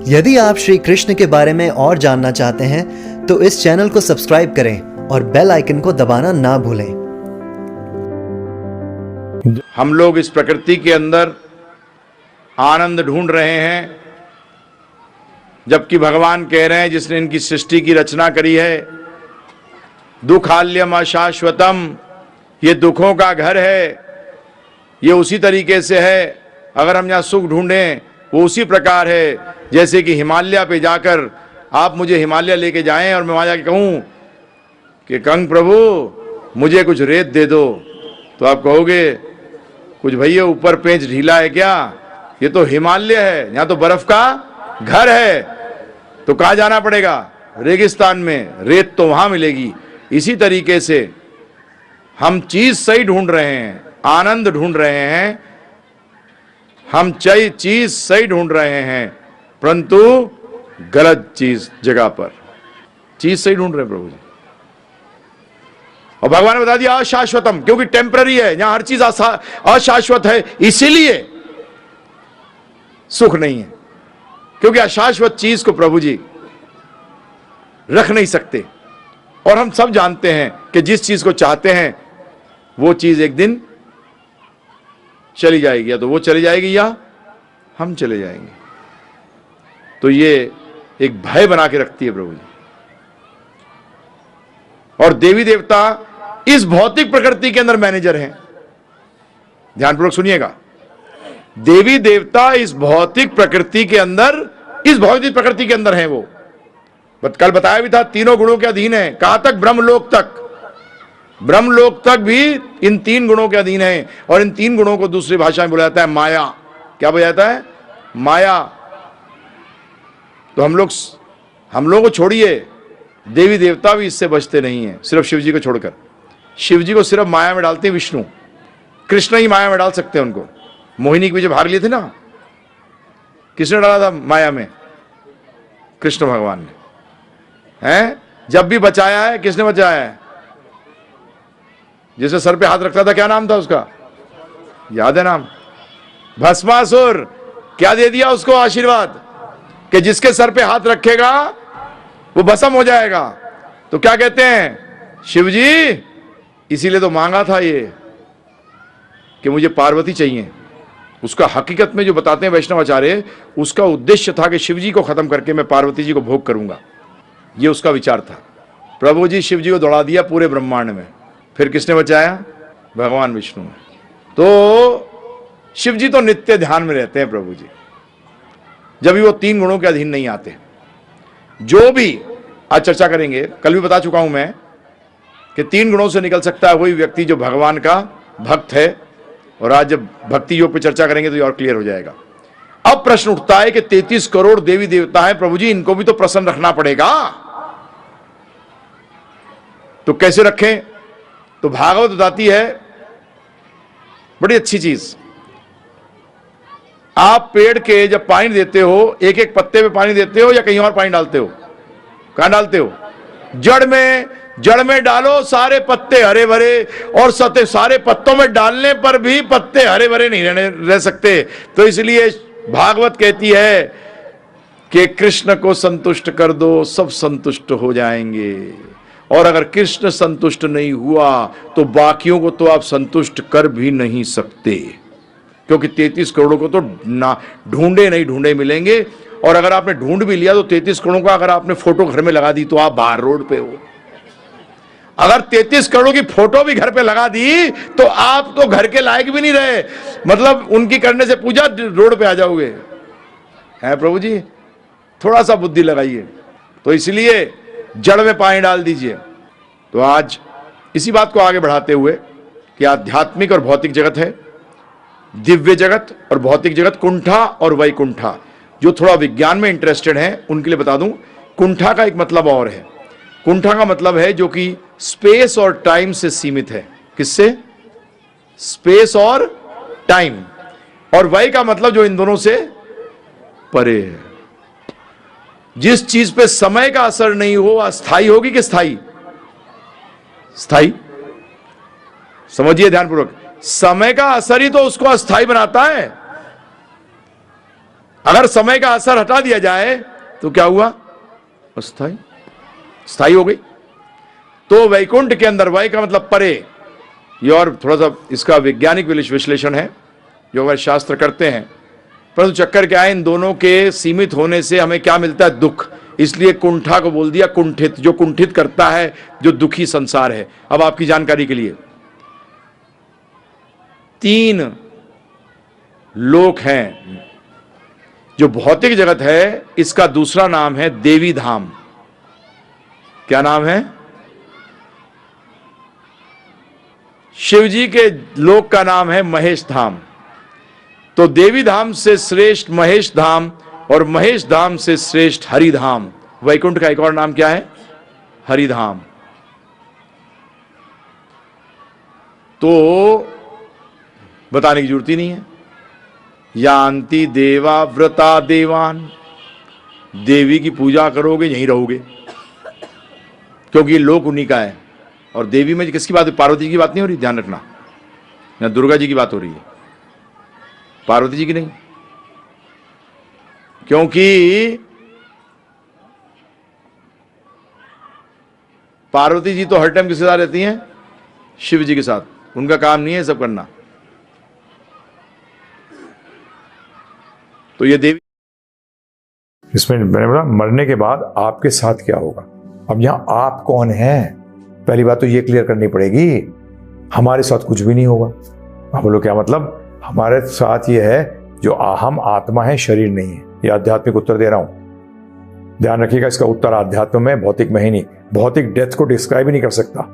यदि आप श्री कृष्ण के बारे में और जानना चाहते हैं तो इस चैनल को सब्सक्राइब करें और बेल आइकन को दबाना ना भूलें। हम लोग इस प्रकृति के अंदर आनंद ढूंढ रहे हैं, जबकि भगवान कह रहे हैं जिसने इनकी सृष्टि की रचना करी है, दुखाल्यम अशाश्वतम, ये दुखों का घर है। ये उसी तरीके से है, अगर हम यहाँ सुख ढूंढें वो उसी प्रकार है जैसे कि हिमालय पे जाकर आप मुझे हिमालय लेके जाएं और मैं वहाँ जाके कहूँ कि कंग प्रभु मुझे कुछ रेत दे दो, तो आप कहोगे कुछ भैया ऊपर पेंच ढीला है क्या, ये तो हिमालय है, यहाँ तो बर्फ का घर है। तो कहाँ जाना पड़ेगा? रेगिस्तान में, रेत तो वहाँ मिलेगी। इसी तरीके से हम चीज सही ढूंढ रहे हैं, आनंद ढूंढ रहे हैं, हम चीज सही ढूंढ रहे हैं, परंतु गलत चीज जगह पर। चीज सही ढूंढ रहे हैं प्रभु जी। और भगवान ने बता दिया अशाश्वतम, क्योंकि टेम्पररी है, यहां हर चीज अशाश्वत है, इसीलिए सुख नहीं है। क्योंकि अशाश्वत चीज को प्रभु जी रख नहीं सकते। और हम सब जानते हैं कि जिस चीज को चाहते हैं वो चीज एक दिन चली जाएगी, या तो वो चली जाएगी या हम चले जाएंगे। तो ये एक भय बना के रखती है प्रभु जी। और देवी देवता इस भौतिक प्रकृति के अंदर मैनेजर हैं। ध्यानपूर्वक सुनिएगा, देवी देवता इस भौतिक प्रकृति के अंदर, इस भौतिक प्रकृति के अंदर हैं वो। कल बताया भी था, तीनों गुणों के अधीन है। कहां तक? ब्रह्मलोक तक। ब्रह्मलोक तक भी इन तीन गुणों के अधीन है। और इन तीन गुणों को दूसरी भाषा में बोला जाता है माया। क्या बोला जाता है? माया। तो हम लोगों को छोड़िए, देवी देवता भी इससे बचते नहीं है, सिर्फ शिव जी को छोड़कर। शिव जी को सिर्फ माया में डालते हैं विष्णु, कृष्ण ही माया में डाल सकते हैं उनको। मोहिनी के पीछे भाग लिए थे ना, किसने डाला था माया में? कृष्ण भगवान ने। हैं? जब भी बचाया है, किसने बचाया है? जिसे सर पे हाथ रखता था, क्या नाम था उसका? याद है नाम? भस्मासुर। क्या दे दिया उसको आशीर्वाद कि जिसके सर पे हाथ रखेगा वो भस्म हो जाएगा। तो क्या कहते हैं? शिव जी इसीलिए तो मांगा था ये कि मुझे पार्वती चाहिए। उसका हकीकत में जो बताते हैं वैष्णवाचार्य, उसका उद्देश्य था कि शिव जी को खत्म करके मैं पार्वती जी को भोग करूंगा। ये उसका विचार था। प्रभु जी शिव जी को दौड़ा दिया पूरे ब्रह्मांड में। फिर किसने बचाया? भगवान विष्णु ने। तो शिव जी तो नित्य ध्यान में रहते हैं प्रभु जी, जब भी वो तीन गुणों के अधीन नहीं आते। जो भी आज चर्चा करेंगे, कल भी बता चुका हूं मैं कि तीन गुणों से निकल सकता है वही व्यक्ति जो भगवान का भक्त है। और आज जब भक्ति योग पे चर्चा करेंगे तो ये और क्लियर हो जाएगा। अब प्रश्न उठता है कि 33 करोड़ देवी देवता हैं प्रभु जी, इनको भी तो प्रसन्न रखना पड़ेगा। तो कैसे रखें? तो भागवत बताती है बड़ी अच्छी चीज। आप पेड़ के जब पानी देते हो, एक एक पत्ते पे पानी देते हो या कहीं और पानी डालते हो? कहां डालते हो? जड़ में डालो, सारे पत्ते हरे भरे। और सारे पत्तों में डालने पर भी पत्ते हरे भरे नहीं रह सकते। तो इसलिए भागवत कहती है कि कृष्ण को संतुष्ट कर दो, सब संतुष्ट हो जाएंगे। और अगर कृष्ण संतुष्ट नहीं हुआ तो बाकियों को तो आप संतुष्ट कर भी नहीं सकते, क्योंकि 33 करोड़ों को तो ना ढूंढे मिलेंगे। और अगर आपने ढूंढ भी लिया तो 33 करोड़ों का अगर आपने फोटो घर में लगा दी तो आप बाहर रोड पे हो। अगर 33 करोड़ की फोटो भी घर पे लगा दी तो आप तो घर के लायक भी नहीं रहे, मतलब उनकी करने से पूजा रोड पे आ जाओगे। है प्रभु जी, थोड़ा सा बुद्धि लगाइए। तो इसलिए जड़ में पानी डाल दीजिए। तो आज इसी बात को आगे बढ़ाते हुए कि आध्यात्मिक और भौतिक जगत है, दिव्य जगत और भौतिक जगत, कुंठा और वैकुंठा। जो थोड़ा विज्ञान में इंटरेस्टेड है उनके लिए बता दूं, कुंठा का एक मतलब और है। कुंठा का मतलब है जो कि स्पेस और टाइम से सीमित है। किससे? स्पेस और टाइम। और वै का मतलब जो इन दोनों से परे है। जिस चीज पे समय का असर नहीं हो, अस्थाई होगी कि स्थाई? स्थाई। समझिए ध्यानपूर्वक, समय का असर ही तो उसको अस्थाई बनाता है। अगर समय का असर हटा दिया जाए तो क्या हुआ? अस्थाई, स्थाई हो गई। तो वैकुंठ के अंदर, वै का मतलब परे, ये और थोड़ा सा इसका वैज्ञानिक विश्लेषण है जो वह शास्त्र करते हैं, परंतु चक्कर क्या है, इन दोनों के सीमित होने से हमें क्या मिलता है? दुख। इसलिए कुंठा को बोल दिया कुंठित, जो कुंठित करता है, जो दुखी संसार है। अब आपकी जानकारी के लिए 3 लोक हैं। जो भौतिक जगत है इसका दूसरा नाम है देवी धाम। क्या नाम है? शिव जी के लोक का नाम है महेश धाम। तो देवी धाम से श्रेष्ठ महेश धाम और महेश धाम से श्रेष्ठ हरिधाम। वैकुंठ का एक और नाम क्या है? हरिधाम। तो बताने की जरूरत ही नहीं है। यान्ति देवा व्रता देवान, देवी की पूजा करोगे यहीं रहोगे, क्योंकि ये लोक उन्हीं का है। और देवी में किसकी बात? पार्वती की बात नहीं हो रही, ध्यान रखना, ना दुर्गा जी की बात हो रही है, पार्वती जी की नहीं। क्योंकि पार्वती जी तो हर टाइम किसके साथ रहती हैं? शिव जी के साथ। उनका काम नहीं है सब करना। तो ये देवी, इसमें मैंने बोला मरने के बाद आपके साथ क्या होगा। अब यहां आप कौन हैं, पहली बात तो ये क्लियर करनी पड़ेगी। हमारे साथ कुछ भी नहीं होगा। आप बोलो क्या मतलब? हमारे साथ ये है जो हम आत्मा है, शरीर नहीं है। ये आध्यात्मिक उत्तर दे रहा हूं, ध्यान रखिएगा। इसका उत्तर आध्यात्म में, भौतिक में ही नहीं। भौतिक डेथ को डिस्क्राइब ही नहीं कर सकता।